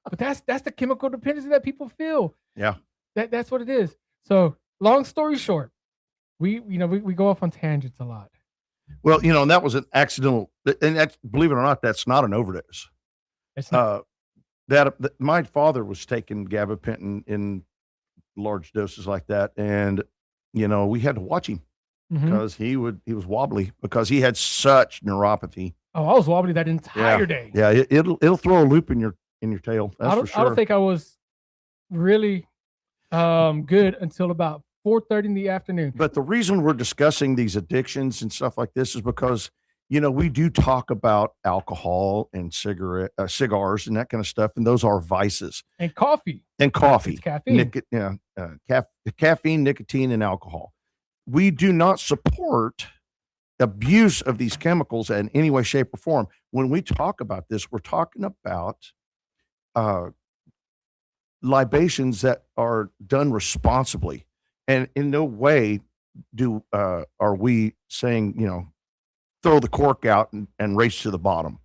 But that's the chemical dependency that people feel. Yeah. That's what it is. So long story short, we go off on tangents a lot. Well, and that was an accidental, and believe it or not, that's not an overdose. It's not. My father was taking gabapentin in large doses like that, and we had to watch him because he was wobbly because he had such neuropathy. Oh, I was wobbly that entire day. Yeah, it'll throw a loop in your tail. That's for sure. I don't think I was really good until about 4:30 in the afternoon. But the reason we're discussing these addictions and stuff like this is because we do talk about alcohol and cigars and that kind of stuff, and those are vices. And coffee. It's caffeine. Caffeine, nicotine, and alcohol. We do not support abuse of these chemicals in any way, shape, or form. When we talk about this, we're talking about libations that are done responsibly. And in no way are we saying, throw the cork out and race to the bottom.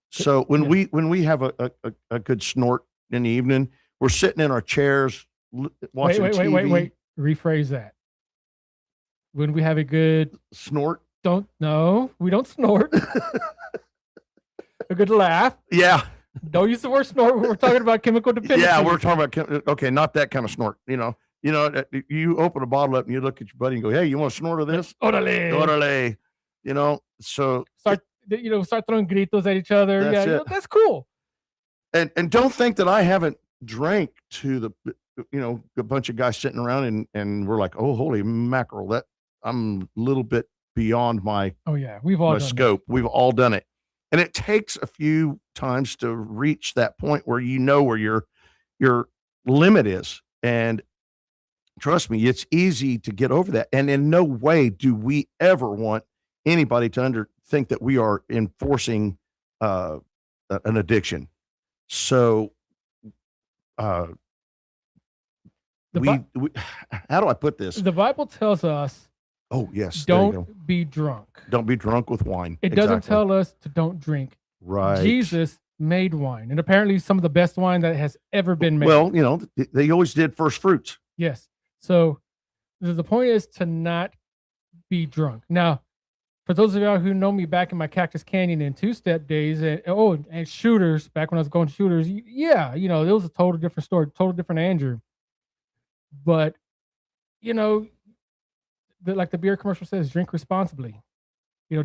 So when we have a good snort in the evening, we're sitting in our chairs watching TV. Wait. Rephrase that. When we have a good snort. We don't snort. A good laugh. Yeah. Don't use the word snort. We're talking about chemical dependency. Yeah, we're talking about not that kind of snort. You open a bottle up and you look at your buddy and go, "Hey, you want a snort of this?" Orale. So start throwing gritos at each other. That's Yeah, it. that's cool. And don't think that I haven't drank to the, a bunch of guys sitting around and we're like, oh, holy mackerel, that I'm a little bit beyond my Oh yeah, we've all my done scope. We've all done it. And it takes a few times to reach that point where where your limit is. And trust me, it's easy to get over that. And in no way do we ever want anybody to think that we are enforcing an addiction. So we how do I put this? The Bible tells us, oh yes, there you go. don't be drunk. Don't be drunk with wine. It doesn't tell us to don't drink. Right. Jesus made wine, and apparently some of the best wine that has ever been made. Well, they always did first fruits. Yes. So the point is to not be drunk. Now, for those of y'all who know me back in my Cactus Canyon and two-step days, and shooters, back when I was going to shooters, yeah, it was a total different story, total different Andrew. But, like the beer commercial says, drink responsibly.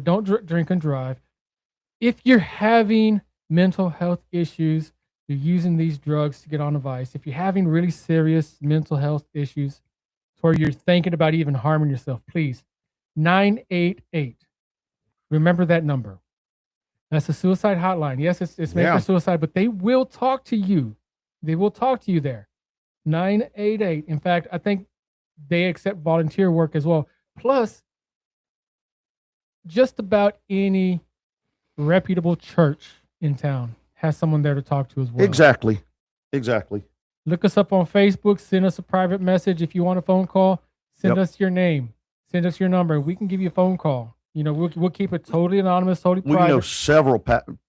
Don't drink and drive. If you're having mental health issues, you're using these drugs to get on a vice. If you're having really serious mental health issues, or you're thinking about even harming yourself, please, 988. Remember that number. That's a suicide hotline. Yes, it's made for suicide, but they will talk to you. They will talk to you there. 988. In fact, I think they accept volunteer work as well. Plus, just about any reputable church in town has someone there to talk to as well. Exactly. Look us up on Facebook. Send us a private message. If you want a phone call, send us your name. Send us your number. We can give you a phone call. We'll keep it totally anonymous, totally private. We know several,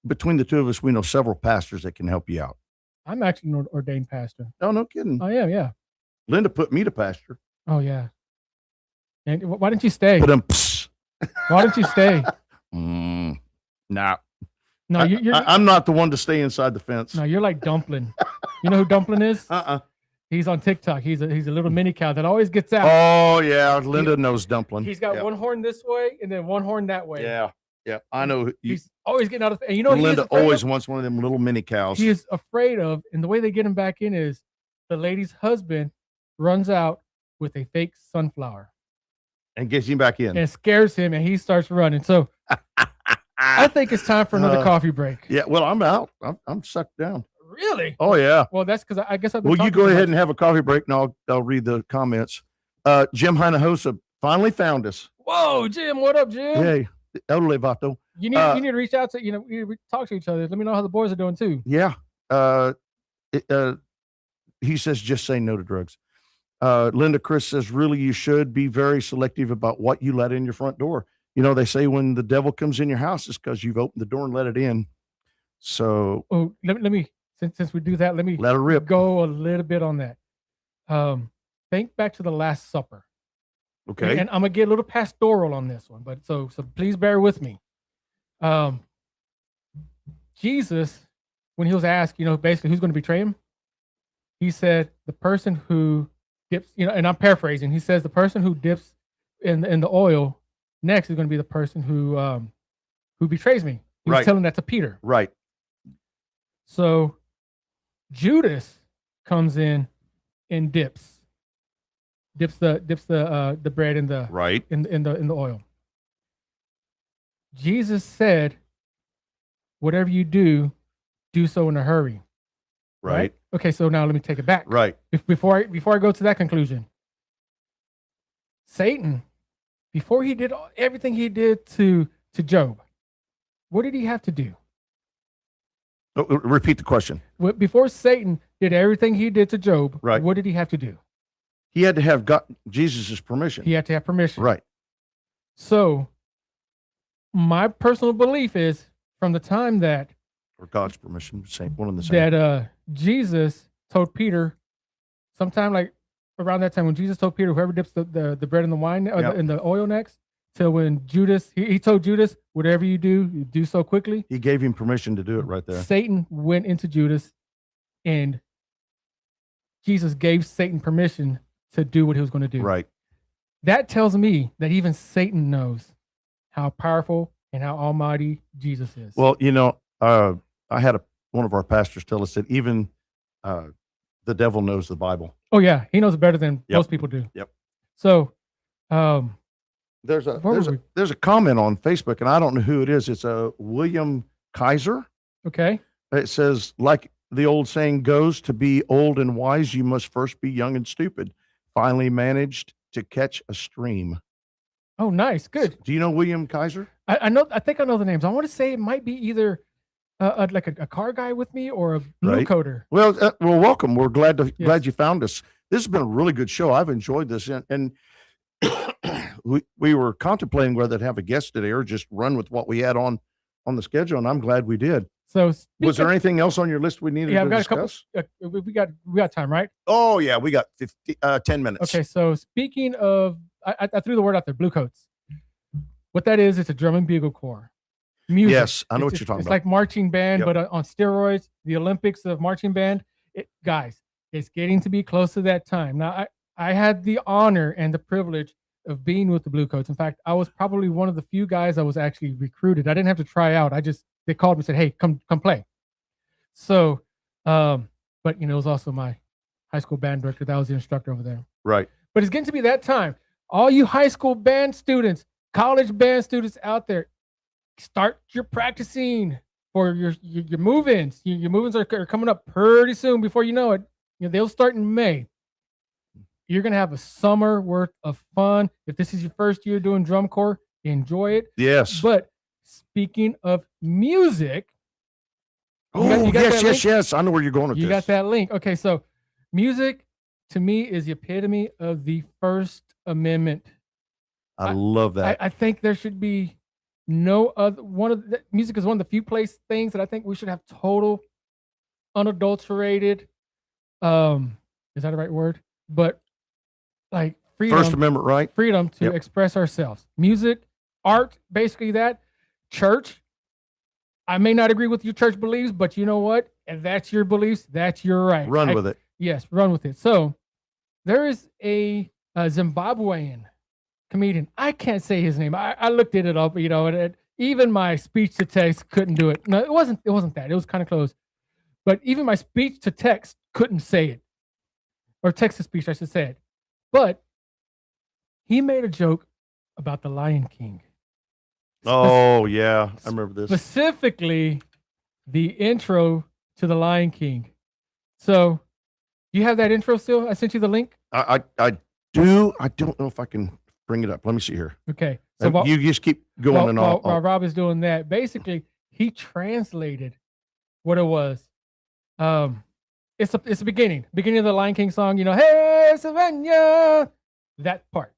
between the two of us, we know several pastors that can help you out. I'm actually an ordained pastor. Oh, no kidding. I am, yeah. Linda put me to pastor. Oh, yeah. And why didn't you stay? Why didn't you stay? Nah. No, I'm not the one to stay inside the fence. No, you're like Dumpling. You know who Dumpling is? He's on TikTok. He's a little mini cow that always gets out. Oh, yeah. Linda knows Dumpling. He's got one horn this way and then one horn that way. Yeah. I know. He's always getting out of. And Linda always wants one of them little mini cows. He is afraid of, and the way they get him back in is the lady's husband runs out with a fake sunflower and gets him back in and scares him, and he starts running. So I think it's time for another coffee break. Yeah. Well, I'm out. I'm sucked down. Really? Oh yeah. Well, that's because I guess I've been. Well, you go ahead and have a coffee break, and I'll read the comments. Jim Hinojosa finally found us. Whoa, Jim! What up, Jim? Hey, Vato. You need to reach out to we talk to each other. Let me know how the boys are doing too. Yeah. He says just say no to drugs. Linda Chris says really you should be very selective about what you let in your front door. They say when the devil comes in your house, it's because you've opened the door and let it in. So let me since we do that, let me let it rip. Go a little bit on that. Think back to the Last Supper. Okay. And I'm gonna get a little pastoral on this one, but so please bear with me. Jesus, when he was asked, basically who's going to betray him, he said the person who dips, and I'm paraphrasing. He says the person who dips in the oil next is going to be the person who betrays me. He was telling that to Peter. Right. So Judas comes in and dips the bread in the in the oil. Jesus said, whatever you do so in a hurry. Right. Okay, so now let me take it back. Right. Before I go to that conclusion, Satan, before he did everything he did to Job, what did he have to do? Repeat the question. Before Satan did everything he did to Job, right, what did he have to do? He had to have got Jesus' permission. He had to have permission. Right. So my personal belief is from the time that or God's permission, same one in the same. That Jesus told Peter, sometime like around that time when Jesus told Peter, whoever dips the bread in the wine or in the oil next, till when Judas, he told Judas, whatever you do so quickly. He gave him permission to do it right there. Satan went into Judas, and Jesus gave Satan permission to do what he was going to do. Right. That tells me that even Satan knows how powerful and how almighty Jesus is. Well, I had one of our pastors tell us that even the devil knows the Bible. Oh yeah, he knows it better than Yep. most people do. Yep. So, there's a comment on Facebook, and I don't know who it is. It's a William Kaiser. okay. It says, like the old saying goes, to be old and wise, you must first be young and stupid. Finally managed to catch a stream. Oh, nice, good. Do you know William Kaiser? I know. I think I know the names. I want to say it might be either like a car guy with me or a blue Right. coder. Well, welcome. We're glad Yes. glad you found us. This has been a really good show. I've enjoyed this, and we were contemplating whether to have a guest today or just run with what we had on the schedule, and I'm glad we did. So, Was there anything else on your list we needed Yeah, to I've got discuss? a couple. We got time, right? Oh yeah, we got 10 minutes. Okay. So speaking of, I threw the word out there, blue coats. What that is, it's a drum and bugle corps. Music. Yes, I know what It's you're talking It's about. like marching band, Yep. but on steroids. The Olympics of marching band. Guys, it's getting to be close to that time. Now, I had the honor and the privilege of being with the Blue Coats. In fact, I was probably one of the few guys that was actually recruited. I didn't have to try out. They called me and said, "Hey, come play." So, but it was also my high school band director. That was the instructor over there. Right. But it's getting to be that time. All you high school band students, college band students out there, start your practicing for your move-ins. Your move-ins are coming up pretty soon. Before you know it, they'll start in May. You're gonna have a summer worth of fun. If this is your first year doing drum corps, enjoy it. Yes. But speaking of music, Oh, you got that link? yes. I know where you're going with You this. got that link. Okay, so music to me is the epitome of the First Amendment. I love that. I think there should be no other music is one of the few things that I think we should have total unadulterated is that the right word? But like freedom, First Amendment, right? freedom to Yep. express ourselves. Music, art, basically that. Church. I may not agree with your church beliefs, but you know what? If that's your beliefs, that's your right. Run with it. Yes, run with it. So there is a Zimbabwean comedian. I can't say his name. I looked it up, and even my speech to text couldn't do it. No, it wasn't that. It was kind of close. But even my speech to text couldn't say it. Or text to speech, I should say it. But he made a joke about the Lion King. Oh, yeah. I remember this. Specifically, the intro to the Lion King. So, do you have that intro still? I sent you the link. I do. I don't know if I can bring it up. Let me see here. Okay. So You just keep going and all. while Rob is doing that, basically he translated what it was. It's the beginning of the Lion King song. Hey Savannah, that part.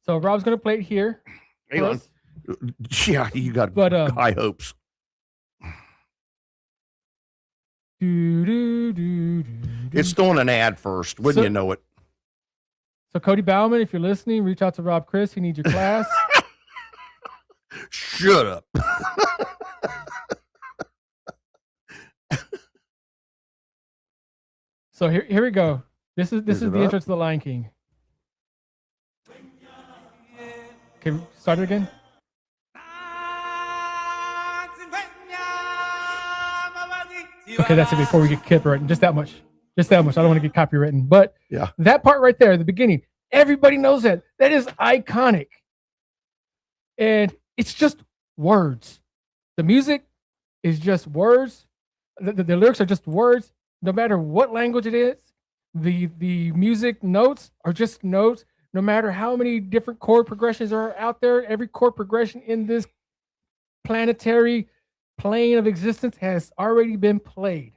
So Rob's gonna play it here. Hang for on. us. Yeah, you got But, high hopes. It's throwing an ad first. Wouldn't So- you know it? So Cody Bauman, if you're listening, reach out to Rob Chris. He needs your class. Shut up. So here we go. This is Is the it up? intro to the Lion King. Can we start it again? Okay, that's it. Before we get copywritten, just that much. I don't want to get copywritten, but Yeah. that part right there, at the beginning, everybody knows that. That is iconic, and it's just words. The music is just words. The lyrics are just words. No matter what language it is, the music notes are just notes. No matter how many different chord progressions are out there, every chord progression in this planetary plane of existence has already been played.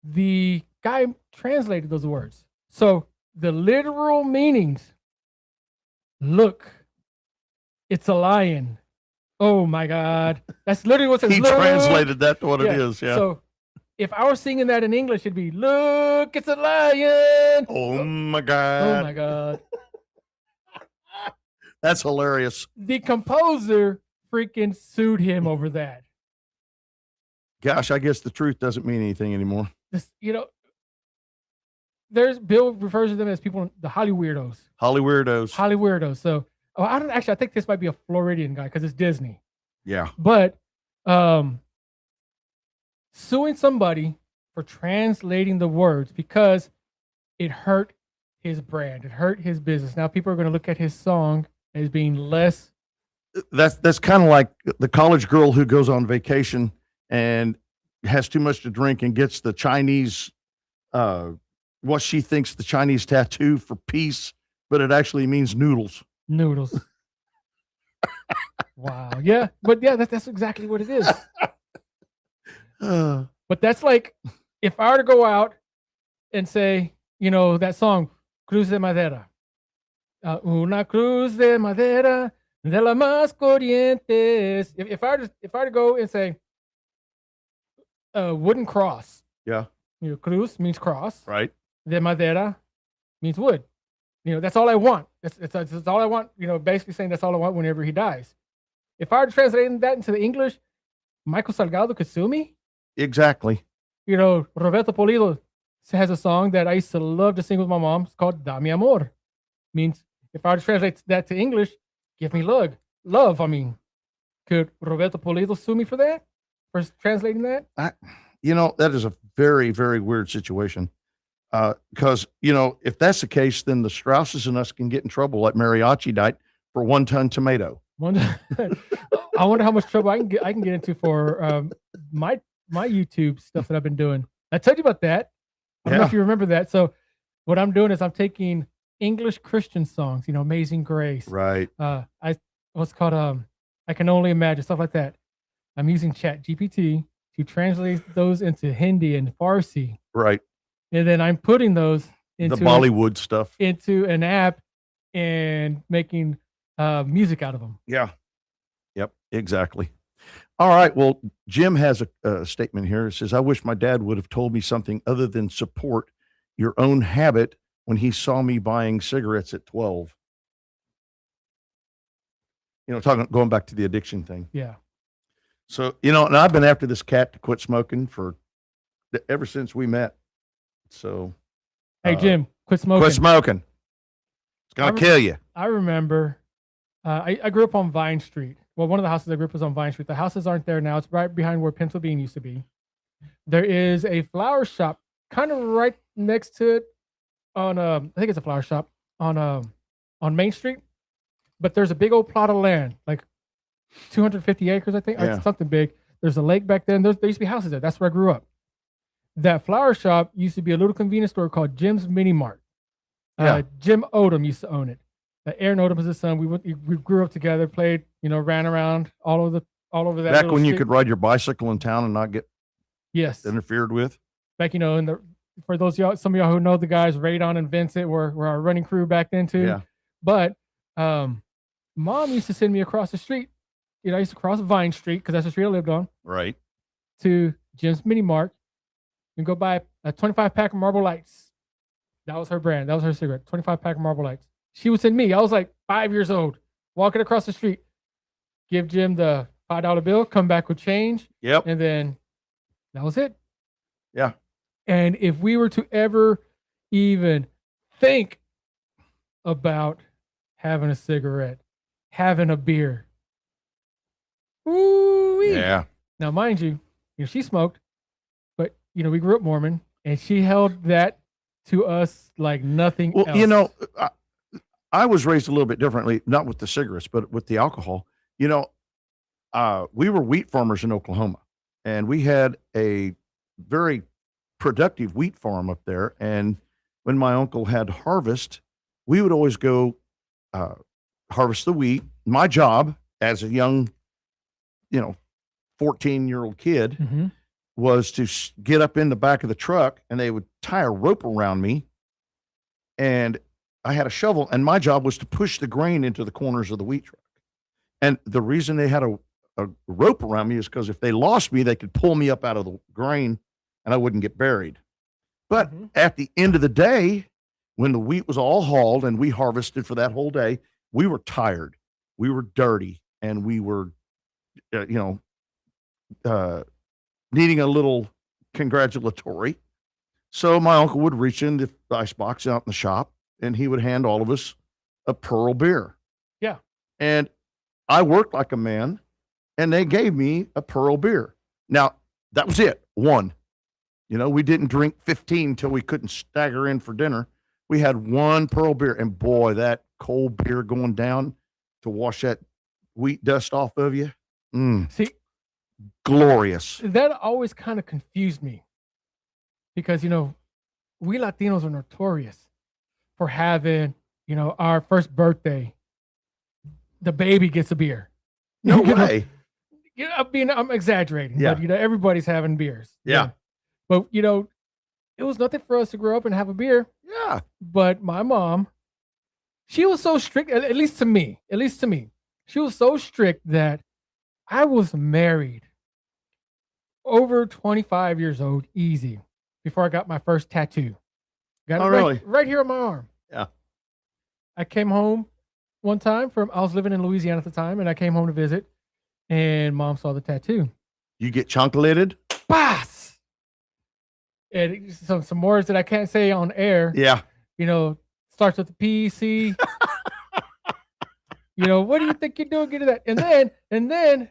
The guy translated those words. So the literal meanings, look, it's a lion. Oh my God. That's literally what it says. He Look. translated that to what it is. Yeah. So if I were singing that in English, it'd be, look, it's a lion. Oh my Oh God. my God. That's hilarious. The composer freaking sued him over that. Gosh, I guess the truth doesn't mean anything anymore. This, there's Bill refers to them as people, the Holly weirdos. Holly weirdos. Holly weirdos. So Oh, I don't actually. I think this might be a Floridian guy because it's Disney. Yeah. But suing somebody for translating the words because it hurt his brand, it hurt his business. Now people are going to look at his song as being less. That's kind of like the college girl who goes on vacation and has too much to drink and gets the Chinese, what she thinks the Chinese tattoo for peace, but it actually means noodles. Noodles. Wow. Yeah, but yeah, that's exactly what it is. But that's like if I were to go out and say, that song, Cruz de Madera. Una cruz de madera de la más corrientes. If I were to go and say, wooden cross. Yeah. Cruz means cross. Right. De madera means wood. That's all I want. That's all I want. Basically saying that's all I want whenever he dies. If I were to translate that into the English, Michael Salgado could sue me. Exactly. Roberto Polido has a song that I used to love to sing with my mom. It's called Da Mi Amor. Means if I were to translate that to English, give me love. Could Roberto Polido sue me for that? For translating that? That is a very, very weird situation. Because, if that's the case, then the Strausses and us can get in trouble like mariachi died for 1 ton tomato. I wonder how much trouble I can get into for my YouTube stuff that I've been doing. I told you about that. I don't know if you remember that. So what I'm doing is I'm taking English Christian songs, Amazing Grace. Right. What's called I Can Only Imagine, stuff like that. I'm using ChatGPT to translate those into Hindi and Farsi. Right. And then I'm putting those into the Bollywood stuff into an app and making music out of them. Yeah. Yep. Exactly. All right. Well, Jim has a statement here. It says, I wish my dad would have told me something other than support your own habit when he saw me buying cigarettes at 12. Going back to the addiction thing. Yeah. So, and I've been after this cat to quit smoking ever since we met. So. Hey, Jim, quit smoking. Quit smoking. It's going to kill you. I remember I grew up on Vine Street. Well, one of the houses I grew up was on Vine Street. The houses aren't there now. It's right behind where Pennsylvania used to be. There is a flower shop kind of right next to it on I think it's a flower shop on Main Street. But there's a big old plot of land, like 250 acres, I think. Yeah. Something big. There's a lake back then. There used to be houses there. That's where I grew up. That flower shop used to be a little convenience store called Jim's Mini Mart. Jim Odom used to own it. Aaron Odom was his son. We grew up together, played, ran around all over that. Back when you could ride your bicycle in town and not get interfered with. Back, for those some of y'all who know the guys, Radon and Vincent were our running crew back then too. Yeah. But Mom used to send me across the street. I used to cross Vine Street because that's the street I lived on. Right. To Jim's Mini Mart and go buy a 25-pack of Marlboro Lights. That was her brand. That was her cigarette. 25-pack of Marlboro Lights. She would send me. I was like 5 years old, walking across the street, give Jim the $5 bill, come back with change. Yep. And then that was it. Yeah. And if we were to ever even think about having a cigarette, having a beer, ooh-wee. Yeah. Now, mind you, she smoked, but we grew up Mormon, and she held that to us like nothing else. I was raised a little bit differently, not with the cigarettes, but with the alcohol. We were wheat farmers in Oklahoma, and we had a very productive wheat farm up there. And when my uncle had harvest, we would always go harvest the wheat. My job as a young, 14-year-old kid was to get up in the back of the truck, and they would tie a rope around me, and I had a shovel, and my job was to push the grain into the corners of the wheat truck. And the reason they had a rope around me is because if they lost me, they could pull me up out of the grain and I wouldn't get buried. But at the end of the day, when the wheat was all hauled and we harvested for that whole day, we were tired, we were dirty, and we were, needing a little congratulatory. So my uncle would reach in the icebox out in the shop, and he would hand all of us a Pearl beer. Yeah. And I worked like a man, and they gave me a Pearl beer. Now, that was it. One. We didn't drink 15 until we couldn't stagger in for dinner. We had one Pearl beer, and boy, that cold beer going down to wash that wheat dust off of you. See, glorious. That always kind of confused me because, we Latinos are notorious for having, our first birthday, the baby gets a beer. No way. I'm exaggerating, Yeah. but, everybody's having beers. Yeah. But, it was nothing for us to grow up and have a beer. Yeah. But my mom, she was so strict, at least to me, she was so strict that I was married over 25 years old, easy, before I got my first tattoo. Got it really? Right here on my arm. Yeah. I came home one time I was living in Louisiana at the time, and I came home to visit, and Mom saw the tattoo. You get chunk-lidded? Bass! And some words that I can't say on air. Yeah. Starts with the P-C. What do you think you're doing? Get to that. And then,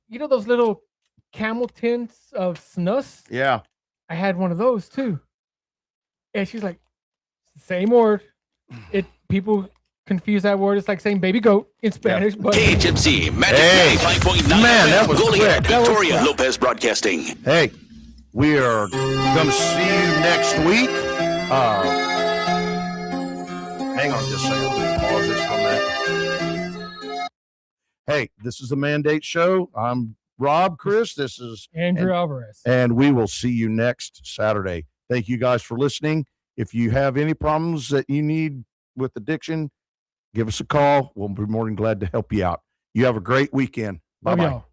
those little camel tins of snus? Yeah. I had one of those too. And she's like, same word. People confuse that word. It's like saying baby goat in Spanish. But HMC Magic 95.9. Man, that was Goliath, quick. Victoria Lopez Broadcasting. Hey, we are going to see you next week. Hang on just a second. I'll pause this for a minute. Hey, this is the Mandate Show. I'm Rob, Chris. This is Andrew Alvarez. And we will see you next Saturday. Thank you guys for listening. If you have any problems that you need with addiction, give us a call. We'll be more than glad to help you out. You have a great weekend. Love Bye-bye. y'all.